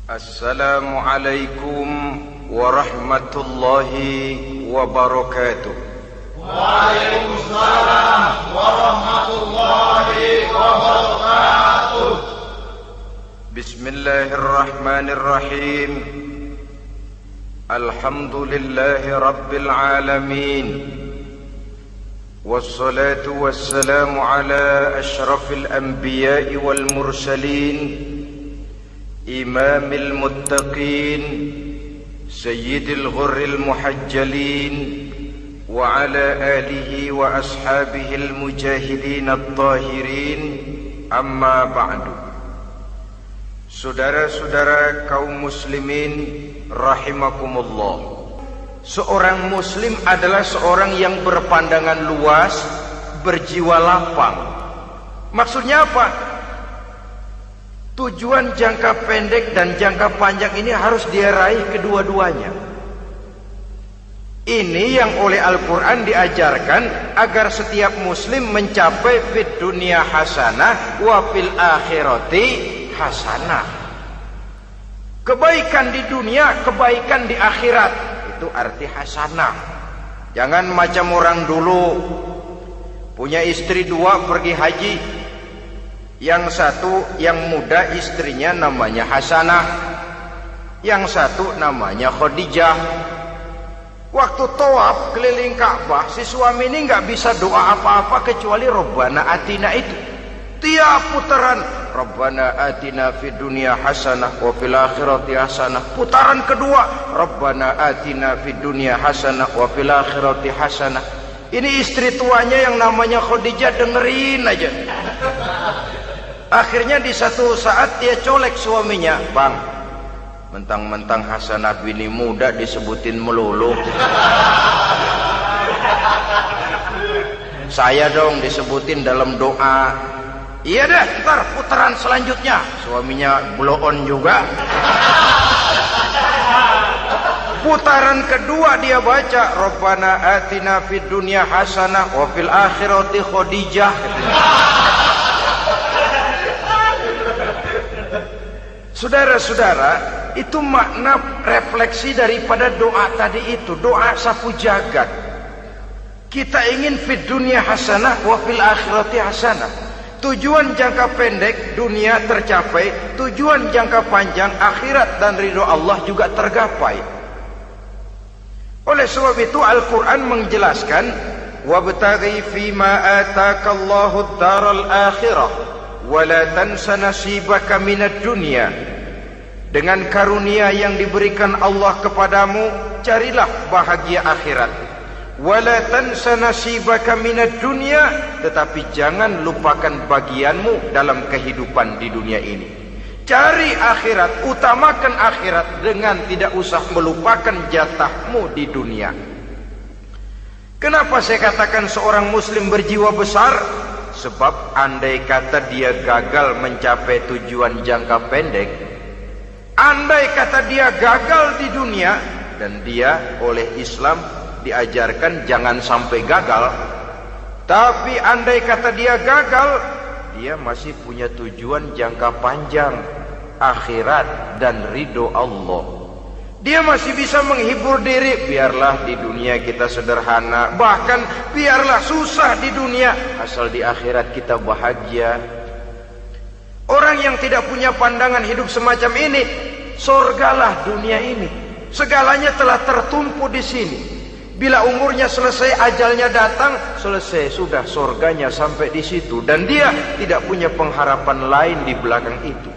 Assalamualaikum warahmatullahi wabarakatuh. Waalaikumsalam warahmatullahi wabarakatuh. Bismillahirrahmanirrahim. Alhamdulillahi rabbil alamin. Wassalatu wassalamu ala ashrafil anbiya'i wal mursalin, imamil muttaqin, sayyidil ghurril muhajjalin, wa ala alihi wa ashabihil mujahidin at-tahirin, amma ba'du. Saudara-saudara kaum muslimin rahimakumullah, seorang muslim adalah seorang yang berpandangan luas, berjiwa lapang. Maksudnya apa? Tujuan jangka pendek dan jangka panjang ini harus dia raih kedua-duanya. Ini yang oleh Al-Quran diajarkan agar setiap muslim mencapai fid dunya hasanah wa fil akhirati hasanah. Kebaikan di dunia, kebaikan di akhirat, itu arti hasanah. Jangan macam orang dulu, punya istri dua pergi haji. Yang satu yang muda istrinya namanya Hasanah, yang satu namanya Khadijah. Waktu tawaf keliling Ka'bah, si suami ini nggak bisa doa apa-apa kecuali Rabbana Atina itu. Tiap putaran Rabbana Atina fid dunya hasanah wa fil akhirati hasanah. Putaran kedua Rabbana Atina fid dunya hasanah wa fil akhirati hasanah. Ini istri tuanya yang namanya Khadijah dengerin aja. Akhirnya di satu saat dia colek suaminya, "Bang, mentang-mentang Hasanah bini muda disebutin melulu. Saya dong disebutin dalam doa." "Iya dah, ntar putaran selanjutnya." Suaminya blow on juga. Putaran kedua dia baca Rabbana Atina fid dunya hasanah wa fil akhirati Khadijah. Saudara-saudara, itu makna refleksi daripada doa tadi itu, doa sapu jagat. Kita ingin fid dunya hasanah wa fil akhirati hasanah. Tujuan jangka pendek dunia tercapai, tujuan jangka panjang akhirat dan ridho Allah juga tergapai. Oleh sebab itu Al-Quran menjelaskan, wabtaghi fima atakallahu ad-daral akhirah wala tansa nasibaka minad dunya. Dengan karunia yang diberikan Allah kepadamu, carilah bahagia akhirat. Wala tansa nasibaka minad dunya, tetapi jangan lupakan bagianmu dalam kehidupan di dunia ini. Cari akhirat, utamakan akhirat dengan tidak usah melupakan jatahmu di dunia. Kenapa saya katakan seorang muslim berjiwa besar? Sebab andai kata dia gagal mencapai tujuan jangka pendek, andai kata dia gagal di dunia, dan dia oleh Islam diajarkan jangan sampai gagal, tapi andai kata dia gagal, dia masih punya tujuan jangka panjang, akhirat dan ridho Allah. Dia masih bisa menghibur diri, biarlah di dunia kita sederhana, bahkan biarlah susah di dunia, asal di akhirat kita bahagia. Orang yang tidak punya pandangan hidup semacam ini, sorgalah dunia ini. Segalanya telah tertumpu di sini. Bila umurnya selesai, ajalnya datang, selesai sudah sorganya sampai di situ, dan dia tidak punya pengharapan lain di belakang itu.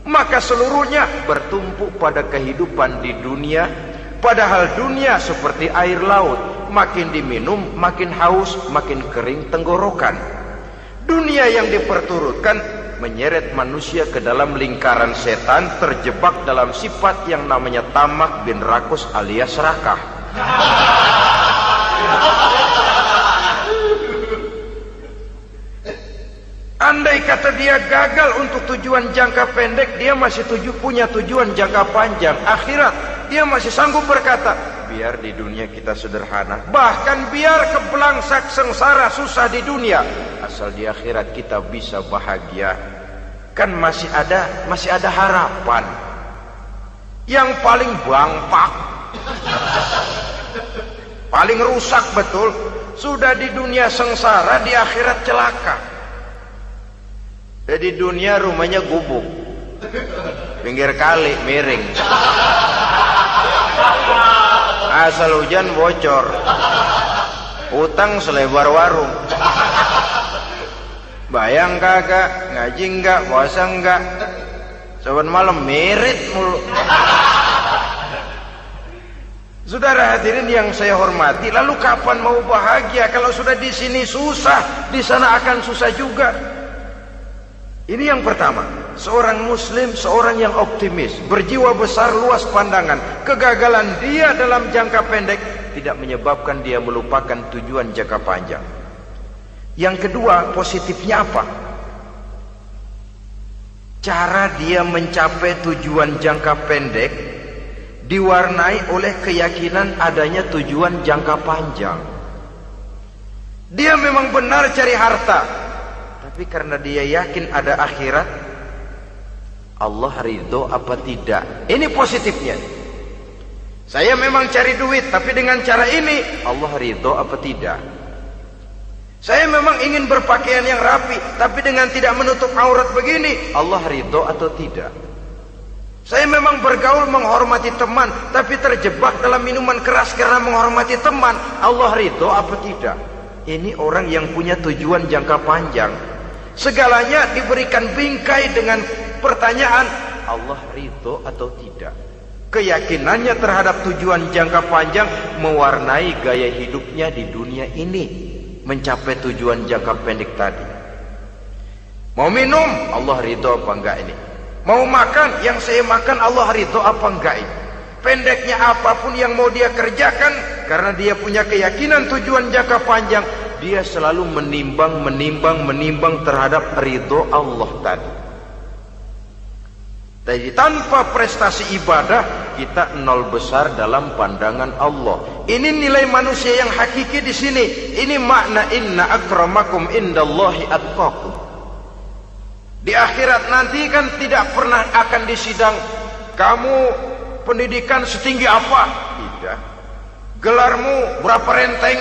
Maka seluruhnya bertumpu pada kehidupan di dunia. Padahal dunia seperti air laut, makin diminum makin haus, makin kering tenggorokan. Dunia yang diperturutkan menyeret manusia ke dalam lingkaran setan, terjebak dalam sifat yang namanya tamak bin rakus alias serakah. Andai kata dia gagal untuk tujuan jangka pendek, dia masih punya tujuan jangka panjang, akhirat. Dia masih sanggup berkata, biar di dunia kita sederhana, bahkan biar kebelangsak sengsara susah di dunia, asal di akhirat kita bisa bahagia. Kan masih ada harapan. yang paling bangpak, paling rusak betul. Sudah di dunia sengsara, di akhirat celaka. Jadi dunia rumahnya gubuk, pinggir kali miring, asal hujan bocor, utang selebar warung. Bayang kagak, ngaji enggak, puasa enggak, saban malam merit mulu. Saudara hadirin yang saya hormati, lalu kapan mau bahagia kalau sudah di sini susah, di sana akan susah juga. Ini yang pertama, seorang muslim, seorang yang optimis, berjiwa besar, luas pandangan. Kegagalan dia dalam jangka pendek tidak menyebabkan dia melupakan tujuan jangka panjang. Yang kedua, positifnya apa? Cara dia mencapai tujuan jangka pendek diwarnai oleh keyakinan adanya tujuan jangka panjang. Dia memang benar cari harta, tapi karena dia yakin ada akhirat, Allah ridho apa tidak. Ini positifnya. Saya memang cari duit, tapi dengan cara ini Allah ridho apa tidak. Saya memang ingin berpakaian yang rapi, tapi dengan tidak menutup aurat begini, Allah ridho atau tidak. Saya memang bergaul menghormati teman, tapi terjebak dalam minuman keras karena menghormati teman, Allah ridho apa tidak. Ini orang yang punya tujuan jangka panjang. Segalanya diberikan bingkai dengan pertanyaan, Allah ridho atau tidak. Keyakinannya terhadap tujuan jangka panjang mewarnai gaya hidupnya di dunia ini, mencapai tujuan jangka pendek tadi. Mau minum, Allah ridho apa enggak ini. Mau makan, yang saya makan Allah ridho apa enggak ini. Pendeknya apapun yang mau dia kerjakan, karena dia punya keyakinan tujuan jangka panjang, dia selalu menimbang terhadap ridho Allah tadi. Jadi tanpa prestasi ibadah, kita nol besar dalam pandangan Allah. Ini nilai manusia yang hakiki di sini. Ini makna inna akramakum indallahi atqakum. Di akhirat nanti kan tidak pernah akan disidang, kamu pendidikan setinggi apa? Tidak. Gelarmu berapa renteng?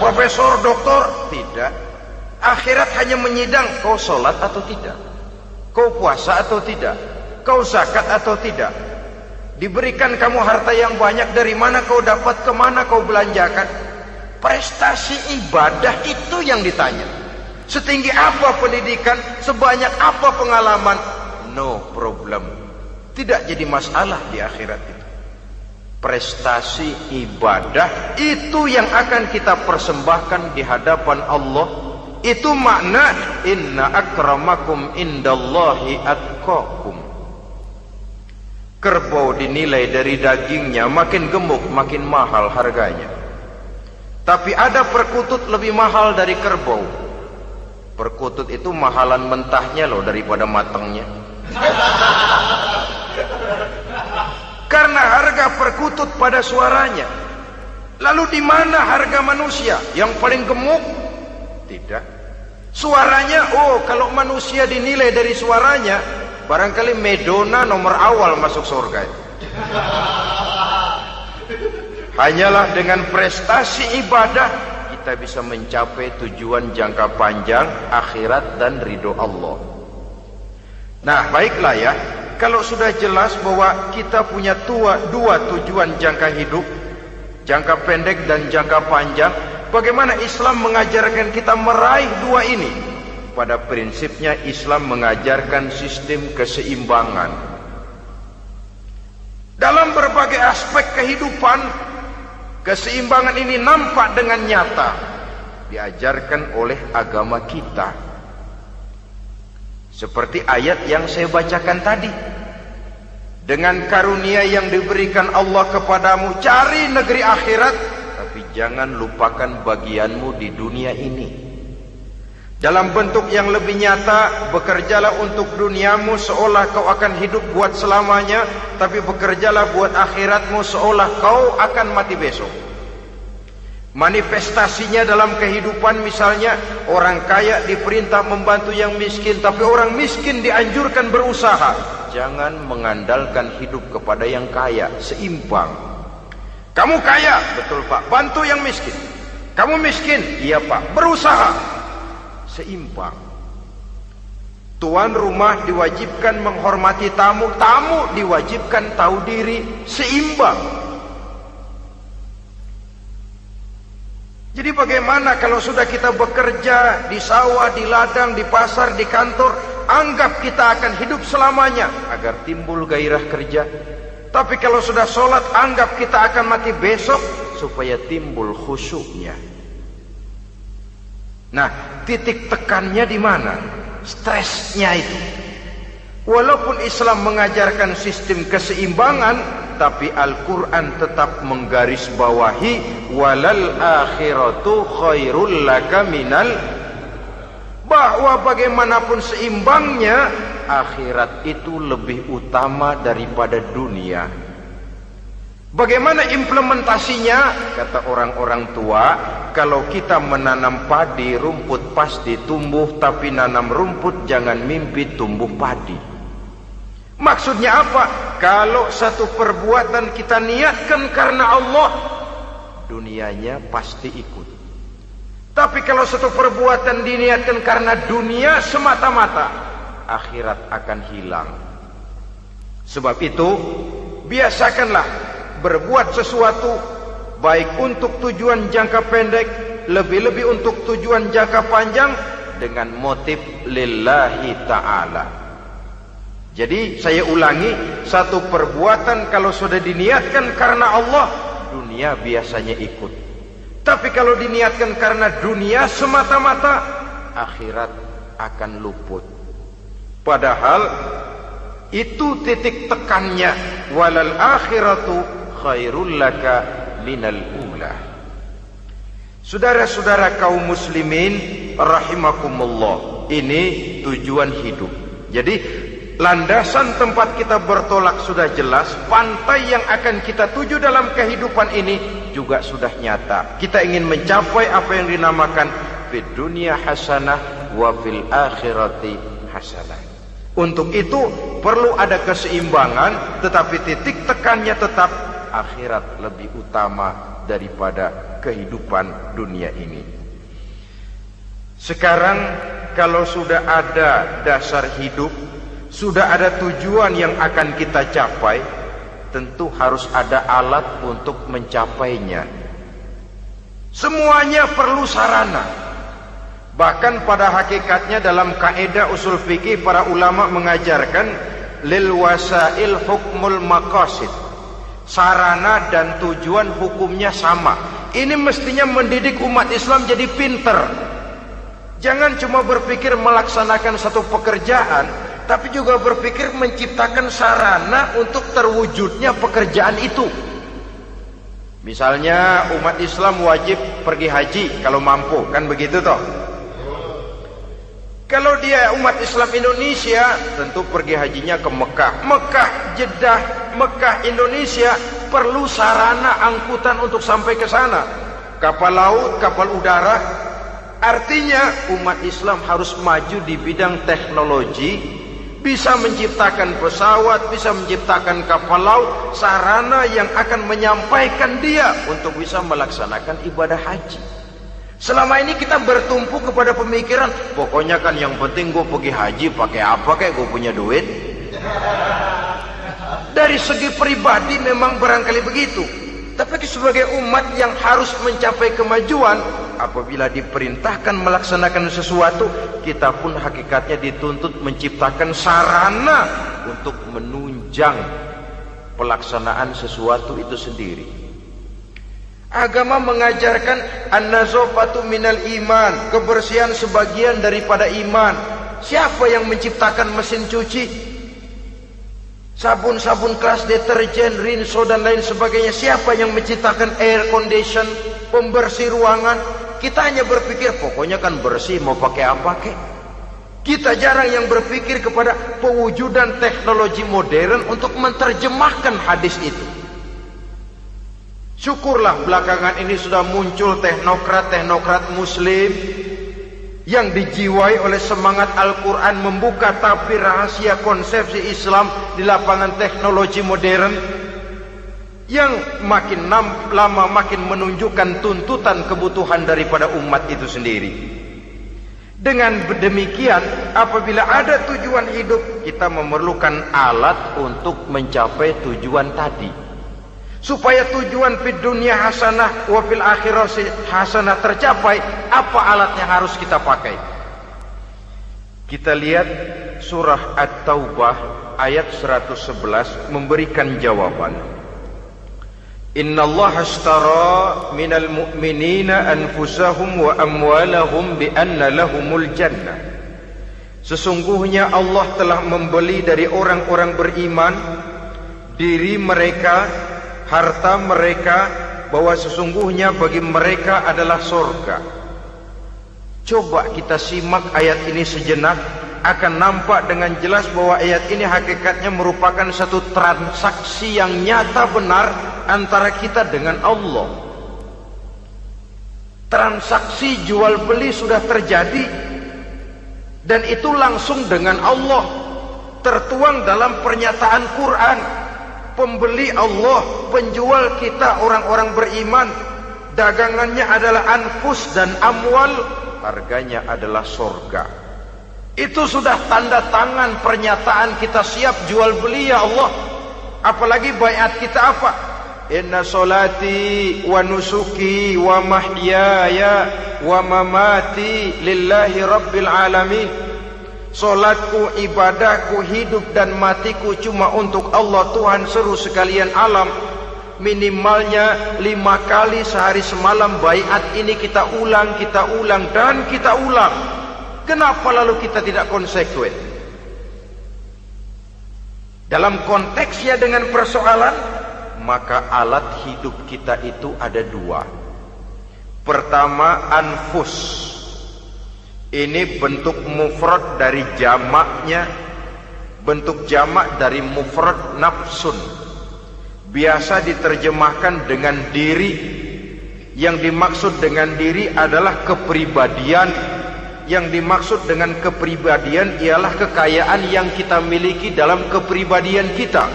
Profesor, doktor? Tidak. Akhirat hanya menyidang, kau sholat atau tidak? Kau puasa atau tidak? Kau zakat atau tidak? Diberikan kamu harta yang banyak, dari mana kau dapat, kemana kau belanjakan? Prestasi ibadah itu yang ditanya. Setinggi apa pendidikan, sebanyak apa pengalaman, no problem. Tidak jadi masalah di akhirat itu. Prestasi ibadah itu yang akan kita persembahkan di hadapan Allah. Itu makna inna akramakum indallahi atqakum. Kerbau dinilai dari dagingnya, makin gemuk makin mahal harganya. Tapi ada perkutut lebih mahal dari kerbau. Perkutut itu mahalan mentahnya loh daripada matangnya. Karena harga perkutut pada suaranya. Lalu di mana harga manusia yang paling gemuk? Tidak. Suaranya, oh kalau manusia dinilai dari suaranya, barangkali Madonna nomor awal masuk surga. Hanyalah dengan prestasi ibadah kita bisa mencapai tujuan jangka panjang, akhirat dan ridho Allah. Nah baiklah ya, kalau sudah jelas bahwa kita punya dua tujuan jangka hidup, jangka pendek dan jangka panjang, bagaimana Islam mengajarkan kita meraih dua ini? Pada prinsipnya Islam mengajarkan sistem keseimbangan. Dalam berbagai aspek kehidupan, keseimbangan ini nampak dengan nyata diajarkan oleh agama kita. Seperti ayat yang saya bacakan tadi. Dengan karunia yang diberikan Allah kepadamu, cari negeri akhirat, tapi jangan lupakan bagianmu di dunia ini. Dalam bentuk yang lebih nyata, bekerjalah untuk duniamu seolah kau akan hidup buat selamanya, tapi bekerjalah buat akhiratmu seolah kau akan mati besok. Manifestasinya dalam kehidupan, misalnya orang kaya diperintah membantu yang miskin, tapi orang miskin dianjurkan berusaha jangan mengandalkan hidup kepada yang kaya, seimbang. Kamu kaya, betul Pak, bantu yang miskin. Kamu miskin, iya Pak, berusaha, seimbang. Tuan rumah diwajibkan menghormati tamu, tamu diwajibkan tahu diri, seimbang. Jadi bagaimana kalau sudah kita bekerja di sawah, di ladang, di pasar, di kantor, anggap kita akan hidup selamanya agar timbul gairah kerja. Tapi kalau sudah sholat, anggap kita akan mati besok supaya timbul khusyuknya. Nah, titik tekannya di mana? Stresnya itu. Walaupun Islam mengajarkan sistem keseimbangan, tapi Al-Quran tetap menggarisbawahi walal akhiratu khairul laka minal, bahwa bagaimanapun seimbangnya, akhirat itu lebih utama daripada dunia. Bagaimana implementasinya? Kata orang-orang tua, kalau kita menanam padi, rumput pasti tumbuh, tapi nanam rumput jangan mimpi tumbuh padi. Maksudnya apa? Kalau satu perbuatan kita niatkan karena Allah, dunianya pasti ikut. Tapi kalau satu perbuatan diniatkan karena dunia semata-mata, akhirat akan hilang. Sebab itu, biasakanlah berbuat sesuatu baik untuk tujuan jangka pendek, lebih-lebih untuk tujuan jangka panjang, dengan motif lillahi ta'ala. Jadi saya ulangi, satu perbuatan kalau sudah diniatkan karena Allah, dunia biasanya ikut. Tapi kalau diniatkan karena dunia semata-mata, akhirat akan luput. Padahal itu titik tekannya, walal akhiratu khairul laka minal ula. Saudara-saudara kaum muslimin rahimakumullah, ini tujuan hidup. Jadi landasan tempat kita bertolak sudah jelas, pantai yang akan kita tuju dalam kehidupan ini juga sudah nyata. Kita ingin mencapai apa yang dinamakan fid dunya hasanah wa fil akhirati hasanah. Untuk itu perlu ada keseimbangan, tetapi titik tekannya tetap akhirat lebih utama daripada kehidupan dunia ini. Sekarang kalau sudah ada dasar hidup, sudah ada tujuan yang akan kita capai, tentu harus ada alat untuk mencapainya. Semuanya perlu sarana. Bahkan pada hakikatnya dalam kaidah usul fikih para ulama mengajarkan lil wasail hukmul maqasid. Sarana dan tujuan hukumnya sama. Ini mestinya mendidik umat Islam jadi pinter. Jangan cuma berpikir melaksanakan satu pekerjaan, tapi juga berpikir menciptakan sarana untuk terwujudnya pekerjaan itu. Misalnya umat Islam wajib pergi haji kalau mampu, kan begitu toh? Kalau dia umat Islam Indonesia, tentu pergi hajinya ke Mekah. Mekah, Jeddah, Mekah, Indonesia perlu sarana angkutan untuk sampai ke sana. Kapal laut, kapal udara. Artinya umat Islam harus maju di bidang teknologi, bisa menciptakan pesawat, bisa menciptakan kapal laut, sarana yang akan menyampaikan dia untuk bisa melaksanakan ibadah haji. Selama ini kita bertumpu kepada pemikiran, pokoknya kan yang penting gue pergi haji, pakai apa kayak gue punya duit. Dari segi pribadi memang barangkali begitu. Tapi sebagai umat yang harus mencapai kemajuan, apabila diperintahkan melaksanakan sesuatu, kita pun hakikatnya dituntut menciptakan sarana untuk menunjang pelaksanaan sesuatu itu sendiri. Agama mengajarkan an-nazafatu minal iman, kebersihan sebagian daripada iman. Siapa yang menciptakan mesin cuci, sabun-sabun kelas, deterjen, rinso dan lain sebagainya? Siapa yang menciptakan air condition, pembersih ruangan? Kita hanya berpikir pokoknya kan bersih, mau pakai apa kek. Kita jarang yang berpikir kepada pewujudan teknologi modern untuk menerjemahkan hadis itu. Syukurlah belakangan ini sudah muncul teknokrat-teknokrat muslim yang dijiwai oleh semangat Al-Quran membuka tabir rahasia konsepsi Islam di lapangan teknologi modern, yang makin lama makin menunjukkan tuntutan kebutuhan daripada umat itu sendiri. Dengan demikian, apabila ada tujuan hidup, kita memerlukan alat untuk mencapai tujuan tadi. Supaya tujuan fid dunya hasanah wa fil akhirati hasanah tercapai, apa alat yang harus kita pakai? Kita lihat surah At-Taubah ayat 111 memberikan jawaban. Innallaha ashtara minal mu'minina anfusahum wa amwalahum bi anna lahumul jannah. Sesungguhnya Allah telah membeli dari orang-orang beriman diri mereka, harta mereka, bahwa sesungguhnya bagi mereka adalah surga. Coba kita simak ayat ini sejenak, akan nampak dengan jelas bahwa ayat ini hakikatnya merupakan satu transaksi yang nyata benar antara kita dengan Allah. Transaksi jual beli sudah terjadi, dan itu langsung dengan Allah, tertuang dalam pernyataan Quran. Pembeli Allah, penjual kita orang-orang beriman, dagangannya adalah anfus dan amwal, harganya adalah surga. Itu sudah tanda tangan pernyataan kita siap jual beli ya Allah. Apalagi baiat kita apa? Inna solati wa nusuki wa mahyaya wa mamati lillahi rabbil alamin. Solatku, ibadahku, hidup dan matiku cuma untuk Allah Tuhan seluruh sekalian alam. Minimalnya 5 kali sehari semalam baiat ini kita ulang dan kita ulang. Kenapa lalu kita tidak konsekuen? Dalam konteksnya dengan persoalan, maka alat hidup kita itu ada 2. Pertama, anfus. Ini bentuk mufrad dari jamaknya, bentuk jamak dari mufrad nafsun. Biasa diterjemahkan dengan diri. Yang dimaksud dengan diri adalah kepribadian. Yang dimaksud dengan kepribadian ialah kekayaan yang kita miliki dalam kepribadian kita.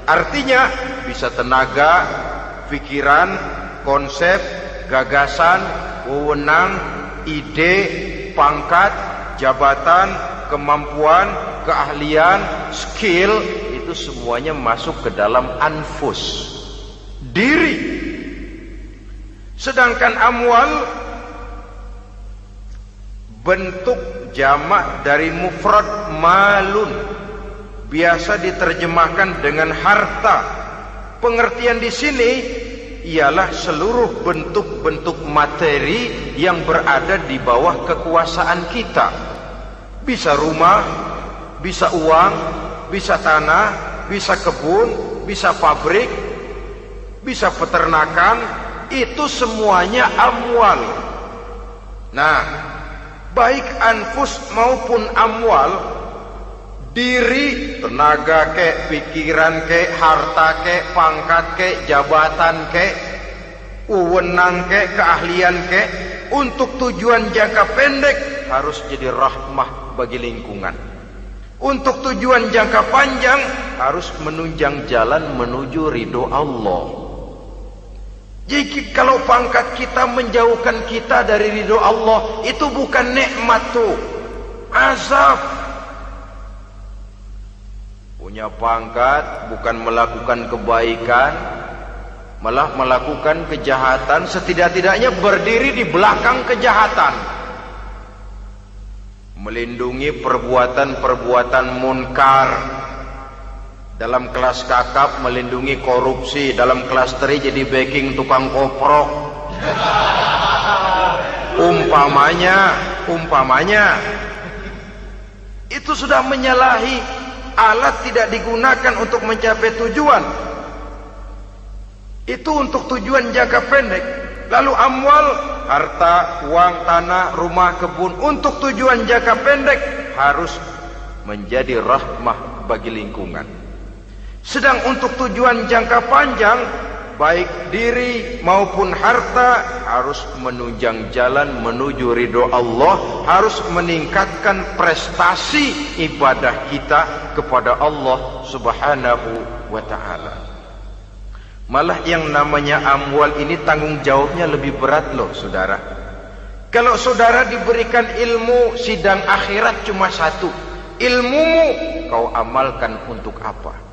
Artinya bisa tenaga, pikiran, konsep, gagasan, wewenang, ide, pangkat, jabatan, kemampuan, keahlian, skill, itu semuanya masuk ke dalam anfus, diri. Sedangkan amwal bentuk jamak dari mufrad malun, biasa diterjemahkan dengan harta. Pengertian di sini ialah seluruh bentuk-bentuk materi yang berada di bawah kekuasaan kita. Bisa rumah, bisa uang, bisa tanah, bisa kebun, bisa pabrik, bisa peternakan, itu semuanya amwal. Nah, baik anfus maupun amwal, diri, tenaga kek, pikiran kek, harta kek, pangkat kek, jabatan kek, wewenang kek, keahlian kek, untuk tujuan jangka pendek harus jadi rahmah bagi lingkungan. Untuk tujuan jangka panjang harus menunjang jalan menuju ridho Allah. Jadi kalau pangkat kita menjauhkan kita dari ridho Allah, itu bukan nikmat tuh, azab. Punya pangkat bukan melakukan kebaikan, malah melakukan kejahatan, setidak-tidaknya berdiri di belakang kejahatan, melindungi perbuatan-perbuatan munkar. Dalam kelas kakap melindungi korupsi, dalam kelas teri jadi backing tukang koprok. Umpamanya itu sudah menyalahi. Alat tidak digunakan untuk mencapai tujuan, itu untuk tujuan jangka pendek. Lalu amwal, harta, uang, tanah, rumah, kebun, untuk tujuan jangka pendek harus menjadi rahmah bagi lingkungan. Sedang untuk tujuan jangka panjang baik diri maupun harta, harus menunjang jalan menuju ridho Allah, harus meningkatkan prestasi ibadah kita kepada Allah Subhanahu wa ta'ala. Malah yang namanya amwal ini tanggung jawabnya lebih berat loh saudara. Kalau saudara diberikan ilmu, sidang akhirat cuma satu, ilmumu kau amalkan untuk apa?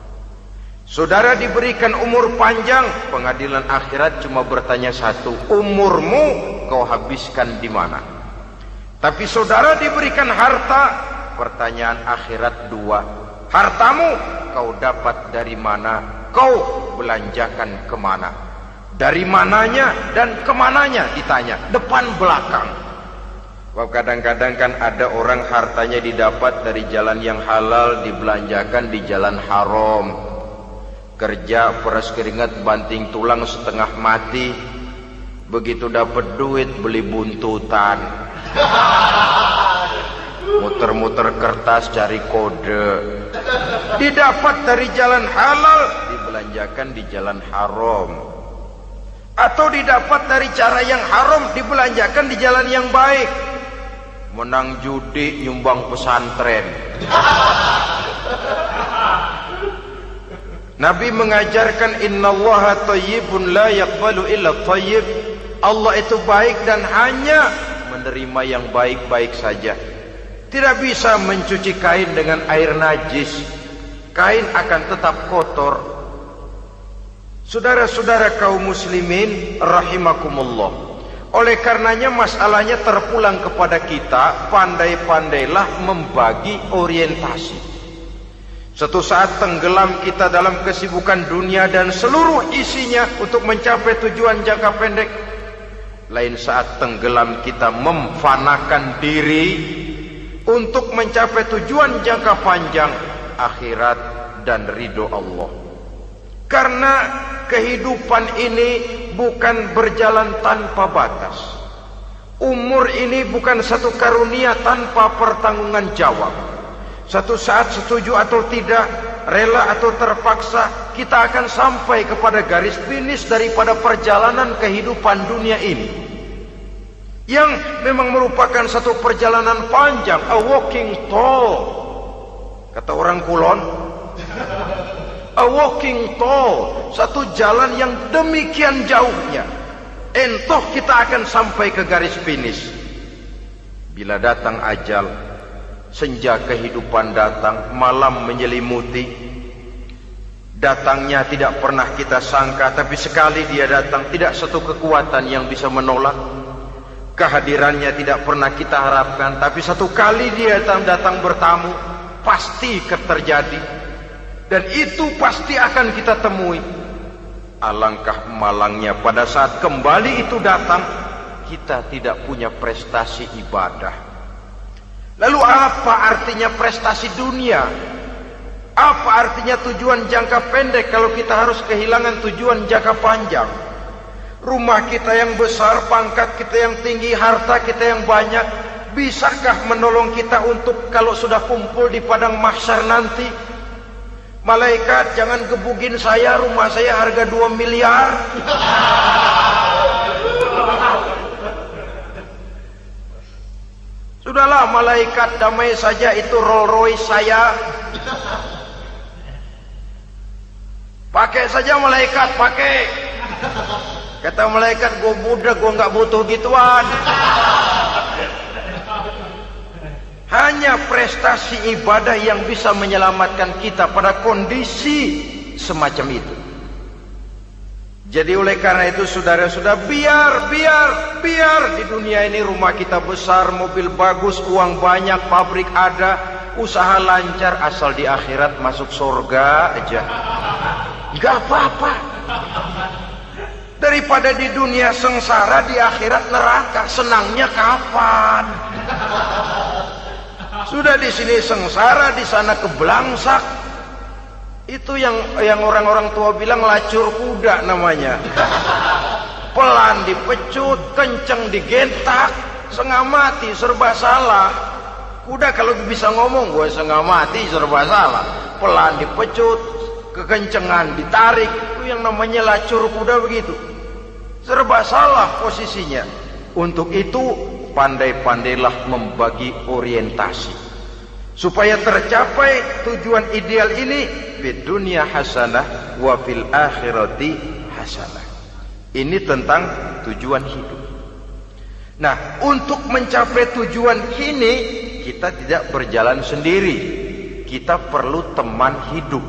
Saudara diberikan umur panjang, pengadilan akhirat cuma bertanya satu, umurmu kau habiskan di mana? Tapi saudara diberikan harta, pertanyaan akhirat dua, hartamu kau dapat dari mana? Kau belanjakan kemana? Dari mananya dan kemananya ditanya, depan belakang. Wah, kadang-kadang kan ada orang hartanya didapat dari jalan yang halal, dibelanjakan di jalan haram. Kerja peras keringat banting tulang setengah mati, begitu dapat duit beli buntutan, muter-muter kertas cari kode. Didapat dari jalan halal, dibelanjakan di jalan haram. Atau didapat dari cara yang haram, dibelanjakan di jalan yang baik. Menang judi, nyumbang pesantren. Nabi mengajarkan innallaha thayyibun la yaqbalu illa thayyib. Allah itu baik dan hanya menerima yang baik-baik saja. Tidak bisa mencuci kain dengan air najis. Kain akan tetap kotor. Saudara-saudara kaum muslimin rahimakumullah. Oleh karenanya masalahnya terpulang kepada kita, pandai-pandailah membagi orientasi. Suatu saat tenggelam kita dalam kesibukan dunia dan seluruh isinya untuk mencapai tujuan jangka pendek. Lain saat tenggelam kita memfanakan diri untuk mencapai tujuan jangka panjang, akhirat dan ridho Allah. Karena kehidupan ini bukan berjalan tanpa batas. Umur ini bukan satu karunia tanpa pertanggungan jawab. Satu saat setuju atau tidak, rela atau terpaksa, kita akan sampai kepada garis finish daripada perjalanan kehidupan dunia ini, yang memang merupakan satu perjalanan panjang, a walking tall. Kata orang Kulon, a walking tall, satu jalan yang demikian jauhnya. Entoh kita akan sampai ke garis finish. Bila datang ajal, senja kehidupan datang, malam menyelimuti. Datangnya tidak pernah kita sangka, tapi sekali dia datang, tidak satu kekuatan yang bisa menolak. Kehadirannya tidak pernah kita harapkan, tapi satu kali dia datang bertamu, pasti terjadi. Dan itu pasti akan kita temui. Alangkah malangnya pada saat kembali itu datang, kita tidak punya prestasi ibadah. Lalu apa artinya prestasi dunia? Apa artinya tujuan jangka pendek kalau kita harus kehilangan tujuan jangka panjang? Rumah kita yang besar, pangkat kita yang tinggi, harta kita yang banyak, bisakah menolong kita untuk kalau sudah kumpul di padang mahsyar nanti? Malaikat, jangan gebugin saya, rumah saya harga 2 miliar. Sudahlah malaikat, damai saja, itu Rolls Royce saya. Pakai saja malaikat, pakai. Kata malaikat, gue budak, gue nggak butuh gituan. Hanya prestasi ibadah yang bisa menyelamatkan kita pada kondisi semacam itu. Jadi oleh karena itu saudara-saudara, biar di dunia ini rumah kita besar, mobil bagus, uang banyak, pabrik ada, usaha lancar, asal di akhirat masuk surga aja. Gak apa-apa. Daripada di dunia sengsara, di akhirat neraka, senangnya kapan? Sudah di sini sengsara, di sana kebelangsak. Itu yang orang-orang tua bilang lacur kuda namanya. Pelan dipecut, kenceng digentak, setengah mati, serba salah. Kuda kalau bisa ngomong, gue setengah mati, serba salah. Pelan dipecut, kekencengan, ditarik. Itu yang namanya lacur kuda begitu. Serba salah posisinya. Untuk itu pandai-pandailah membagi orientasi supaya tercapai tujuan ideal ini, fid dunya hasanah wa fil akhirati hasanah. Ini tentang tujuan hidup. Nah, untuk mencapai tujuan ini kita tidak berjalan sendiri. Kita perlu teman hidup.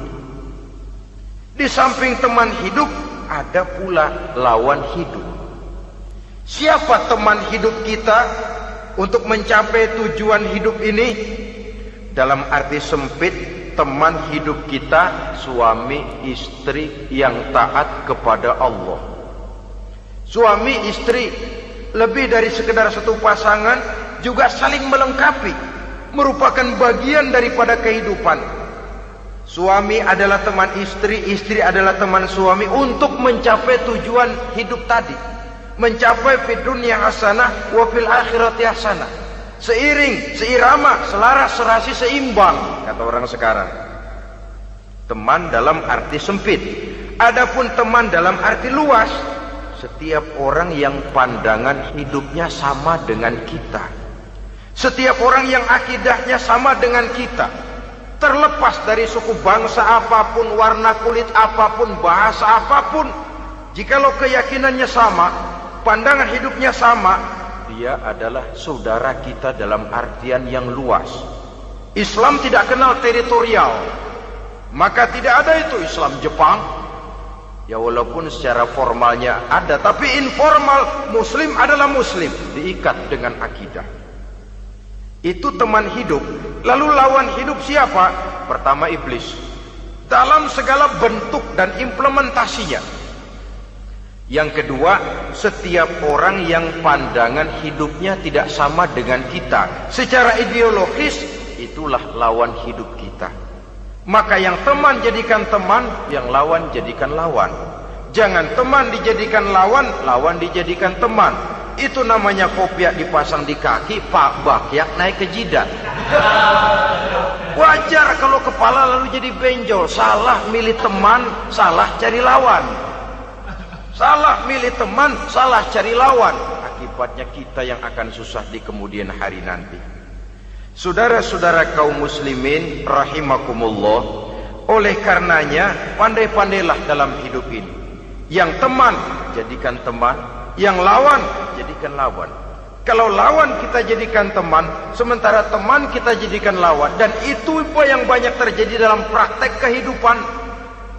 Di samping teman hidup ada pula lawan hidup. Siapa teman hidup kita untuk mencapai tujuan hidup ini? Dalam arti sempit, teman hidup kita suami istri yang taat kepada Allah. Suami istri lebih dari sekedar satu pasangan, juga saling melengkapi, merupakan bagian daripada kehidupan. Suami adalah teman istri, istri adalah teman suami untuk mencapai tujuan hidup tadi. Mencapai fid dunya hasanah wa fil akhirati hasanah. Seiring, seirama, selaras, serasi, seimbang, kata orang sekarang. Teman dalam arti sempit. Adapun teman dalam arti luas, setiap orang yang pandangan hidupnya sama dengan kita. Setiap orang yang akidahnya sama dengan kita. Terlepas dari suku bangsa apapun, warna kulit apapun, bahasa apapun, jikalau keyakinannya sama, pandangan hidupnya sama, dia adalah saudara kita dalam artian yang luas. Islam tidak kenal teritorial, maka tidak ada itu Islam Jepang. Ya walaupun secara formalnya ada, tapi informal Muslim adalah Muslim, diikat dengan akidah. Itu teman hidup. Lalu lawan hidup siapa? Pertama iblis, dalam segala bentuk dan implementasinya. Yang kedua, setiap orang yang pandangan hidupnya tidak sama dengan kita secara ideologis, itulah lawan hidup kita. Maka yang teman jadikan teman, yang lawan jadikan lawan. Jangan teman dijadikan lawan, lawan dijadikan teman. Itu namanya kopiah dipasang di kaki, pak bakyak naik ke jidat. Wajar kalau kepala lalu jadi benjol. Salah milih teman, salah cari lawan. Salah milih teman, salah cari lawan. Akibatnya kita yang akan susah di kemudian hari nanti. Saudara-saudara kaum muslimin rahimakumullah, oleh karenanya pandai-pandailah dalam hidup ini. Yang teman jadikan teman, yang lawan jadikan lawan. Kalau lawan kita jadikan teman, sementara teman kita jadikan lawan, dan itu yang banyak terjadi dalam praktek kehidupan,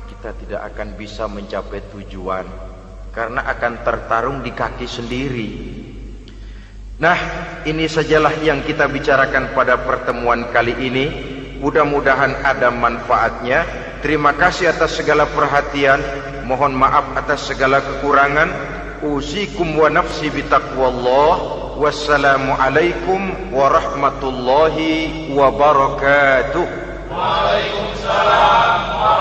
kita tidak akan bisa mencapai tujuan. Karena akan tertarung di kaki sendiri. Nah, ini sajalah yang kita bicarakan pada pertemuan kali ini. Mudah-mudahan ada manfaatnya. Terima kasih atas segala perhatian. Mohon maaf atas segala kekurangan. Usikum wa nafsi bitaqwallah. Wassalamualaikum warahmatullahi wabarakatuh. Waalaikumsalam.